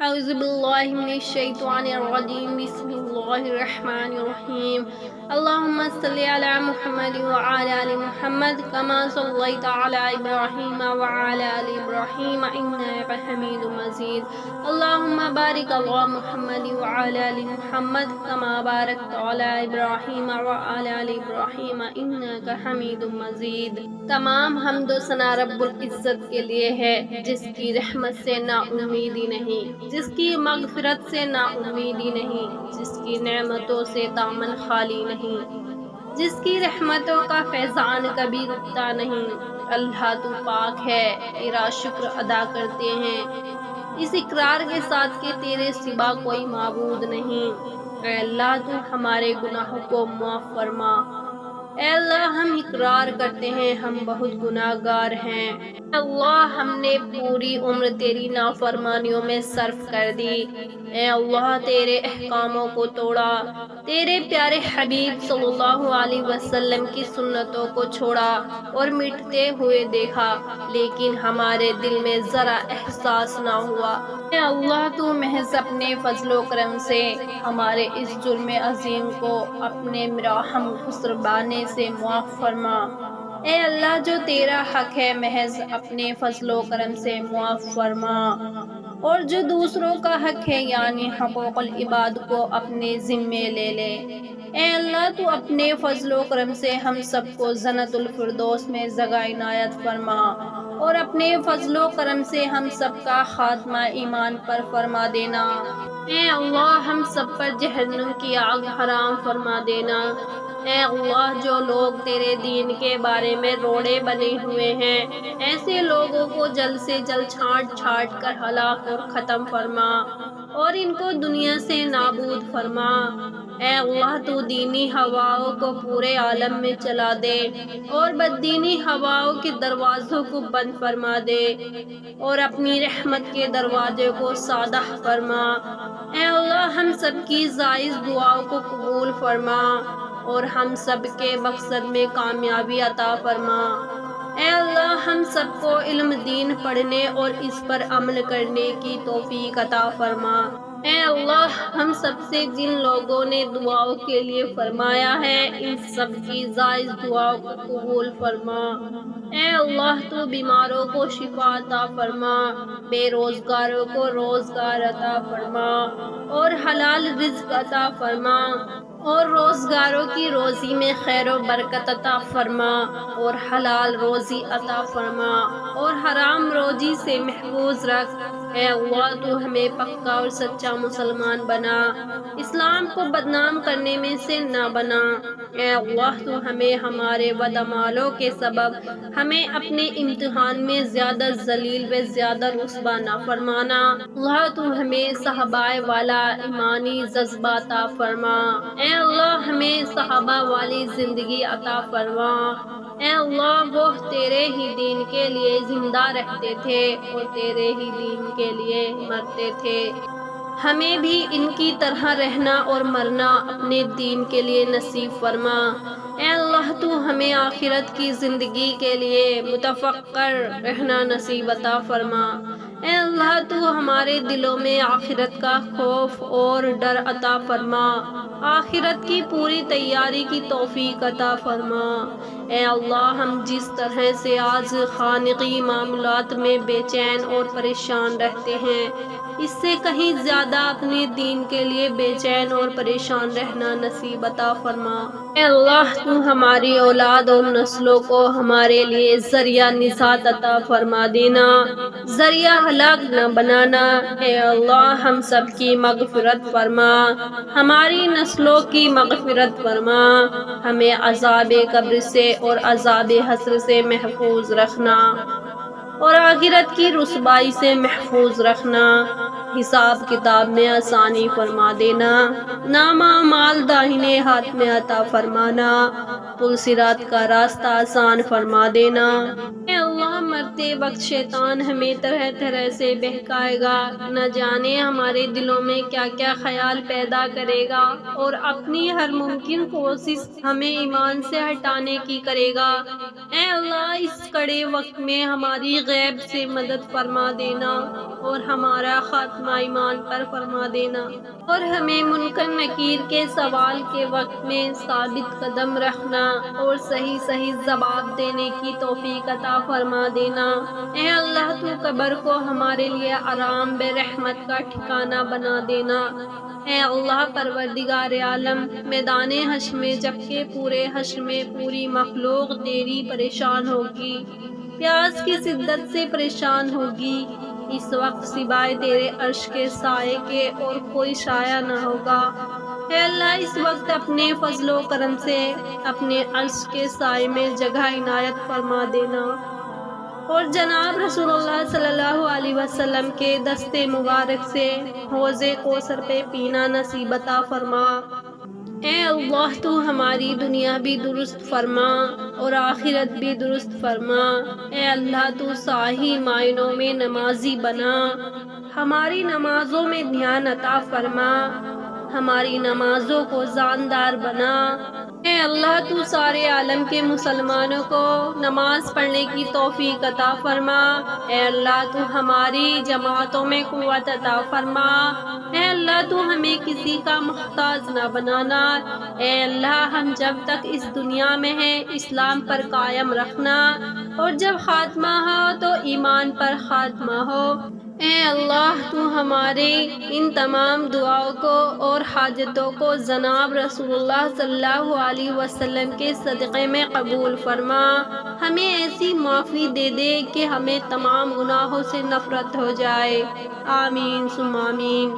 اعوذ باللہ من الشیطان الرجیم بسم اللہ الرحمن الرحیم اللہم صلی علی محمد وعلی آل محمد کما صلیت علی ابراہیم وعلی آل ابراہیم انک حمید مجید اللہم بارک علی محمد وعلی آل محمد کما بارکت علی ابراہیم وعلی آل ابراہیم انک حمید مجید۔ تمام حمد و ثنا رب العزت کے لیے ہے، جس کی رحمت سے نا امیدی نہیں، جس کی مغفرت سے نا امیدی نہیں، جس کی نعمتوں سے دامن خالی نہیں، جس کی رحمتوں کا فیضان کبھی رکتا نہیں۔ اللہ تو پاک ہے، تیرا شکر ادا کرتے ہیں اس اقرار کے ساتھ کہ تیرے سوا کوئی معبود نہیں۔ اے اللہ تو ہمارے گناہوں کو معاف فرما۔ اے اللہ ہم اقرار کرتے ہیں ہم بہت گناہ گار ہیں۔ اے اللہ ہم نے پوری عمر تیری نافرمانیوں میں صرف کر دی۔ اے اللہ تیرے احکاموں کو توڑا، تیرے پیارے حبیب صلی اللہ علیہ وسلم کی سنتوں کو چھوڑا اور مٹتے ہوئے دیکھا، لیکن ہمارے دل میں ذرا احساس نہ ہوا۔ اے اللہ تو محض اپنے فضل و کرم سے ہمارے اس جرم عظیم کو اپنے مراحم خسربانے سے معاف فرما۔ اے اللہ جو تیرا حق ہے محض اپنے فضل و کرم سے معاف فرما، اور جو دوسروں کا حق ہے یعنی حقوق العباد کو اپنے ذمے لے لے۔ اے اللہ تو اپنے فضل و کرم سے ہم سب کو جنت الفردوس میں جگہ عنایت فرما، اور اپنے فضل و کرم سے ہم سب کا خاتمہ ایمان پر فرما دینا۔ اے اللہ ہم سب پر جہنم کی آگ حرام فرما دینا۔ اے اللہ جو لوگ تیرے دین کے بارے میں روڑے بنے ہوئے ہیں، ایسے لوگوں کو جلد سے جلد چھانٹ چھانٹ کر ہلاک اور ختم فرما، اور ان کو دنیا سے نابود فرما۔ اے اللہ تو دینی ہواؤں کو پورے عالم میں چلا دے، اور بددینی ہواؤں کے دروازوں کو بند فرما دے، اور اپنی رحمت کے دروازے کو سادہ فرما۔ اے اللہ ہم سب کی جائز دعاؤں کو قبول فرما، اور ہم سب کے مقصد میں کامیابی عطا فرما۔ اے اللہ ہم سب کو علم دین پڑھنے اور اس پر عمل کرنے کی توفیق عطا فرما۔ اے اللہ ہم سب سے جن لوگوں نے دعاؤں کے لیے فرمایا ہے ان سب کی جائز دعاؤں کو قبول فرما۔ اے اللہ تو بیماروں کو شفا عطا فرما، بے روزگاروں کو روزگار عطا فرما، اور حلال رزق عطا فرما، اور روزگاروں کی روزی میں خیر و برکت عطا فرما، اور حلال روزی عطا فرما، اور حرام روزی سے محفوظ رکھ۔ اے اللہ تو ہمیں پکا اور سچا مسلمان بنا، اسلام کو بدنام کرنے میں سے نہ بنا۔ اے اللہ تو ہمیں ہمارے بدعمالوں کے سبب ہمیں اپنے امتحان میں زیادہ ذلیل و زیادہ رسوا نہ فرمانا۔ اللہ تو ہمیں صحابہ والا ایمانی جذبہ عطا فرما۔ اے اللہ ہمیں صحابہ والی زندگی عطا فرما۔ اے اللہ وہ تیرے ہی دین کے لیے زندہ رہتے تھے اور تیرے ہی دین کے لیے مرتے تھے، ہمیں بھی ان کی طرح رہنا اور مرنا اپنے دین کے لیے نصیب فرما۔ اے اللہ تو ہمیں آخرت کی زندگی کے لیے متفکر رہنا نصیب عطا فرما۔ اے اللہ تو ہمارے دلوں میں آخرت کا خوف اور ڈر عطا فرما، آخرت کی پوری تیاری کی توفیق عطا فرما۔ اے اللہ ہم جس طرح سے آج خانقی معاملات میں بے چین اور پریشان رہتے ہیں، اس سے کہیں زیادہ اپنے دین کے لیے بے چین اور پریشان رہنا نصیب عطا فرما۔ اے اللہ تو ہماری اولاد اور نسلوں کو ہمارے لیے ذریعہ نجات عطا فرما دینا، ذریعہ ہلاک نہ بنانا۔ اے اللہ ہم سب کی مغفرت فرما، ہماری نسلوں کی مغفرت فرما، ہمیں عذاب قبر سے اور عذاب حشر سے محفوظ رکھنا، اور آخرت کی رسوائی سے محفوظ رکھنا، حساب کتاب میں آسانی فرما دینا، نامہ اعمال داہنے ہاتھ میں عطا فرمانا، پل صراط کا راستہ آسان فرما دینا۔ اے اللہ مرتے مرتے وقت شیطان ہمیں طرح طرح سے بہکائے گا، نہ جانے ہمارے دلوں میں کیا کیا خیال پیدا کرے گا اور اپنی ہر ممکن کوشش ہمیں ایمان سے ہٹانے کی کرے گا۔ اے اللہ، اس کڑے وقت میں ہماری غیب سے مدد فرما دینا اور ہمارا خاتمہ ایمان پر فرما دینا، اور ہمیں منکر نکیر کے سوال کے وقت میں ثابت قدم رکھنا اور صحیح صحیح جواب دینے کی توفیق عطا فرما دینا۔ اے اللہ، تو قبر کو ہمارے لیے آرام بے رحمت کا ٹھکانہ بنا دینا۔ اے اللہ پروردگار عالم، میدان حشر میں جبکہ پورے حشر میں پوری مخلوق تیری پریشان ہوگی، پیاس کی شدت سے پریشان ہوگی، اس وقت سوائے تیرے عرش کے سائے کے اور کوئی سایہ نہ ہوگا۔ اے اللہ، اس وقت اپنے فضل و کرم سے اپنے عرش کے سائے میں جگہ عنایت فرما دینا اور جناب رسول اللہ صلی اللہ علیہ وسلم کے دست مبارک سے حوض کوثر پہ پینا نصیب عطا فرما۔ اے اللہ، تو ہماری دنیا بھی درست فرما اور آخرت بھی درست فرما۔ اے اللہ، تو صحیح معنوں میں نمازی بنا، ہماری نمازوں میں دھیان عطا فرما، ہماری نمازوں کو جاندار بنا۔ اے اللہ، تو سارے عالم کے مسلمانوں کو نماز پڑھنے کی توفیق عطا فرما۔ اے اللہ، تو ہماری جماعتوں میں قوت عطا فرما۔ اے اللہ، تو ہمیں کسی کا محتاج نہ بنانا۔ اے اللہ، ہم جب تک اس دنیا میں ہیں اسلام پر قائم رکھنا، اور جب خاتمہ ہو تو ایمان پر خاتمہ ہو۔ اے اللہ، تو ہمارے ان تمام دعاؤں کو اور حاجتوں کو جناب رسول اللہ صلی اللہ علیہ وسلم کے صدقے میں قبول فرما۔ ہمیں ایسی معافی دے دے کہ ہمیں تمام گناہوں سے نفرت ہو جائے۔ آمین ثم آمین۔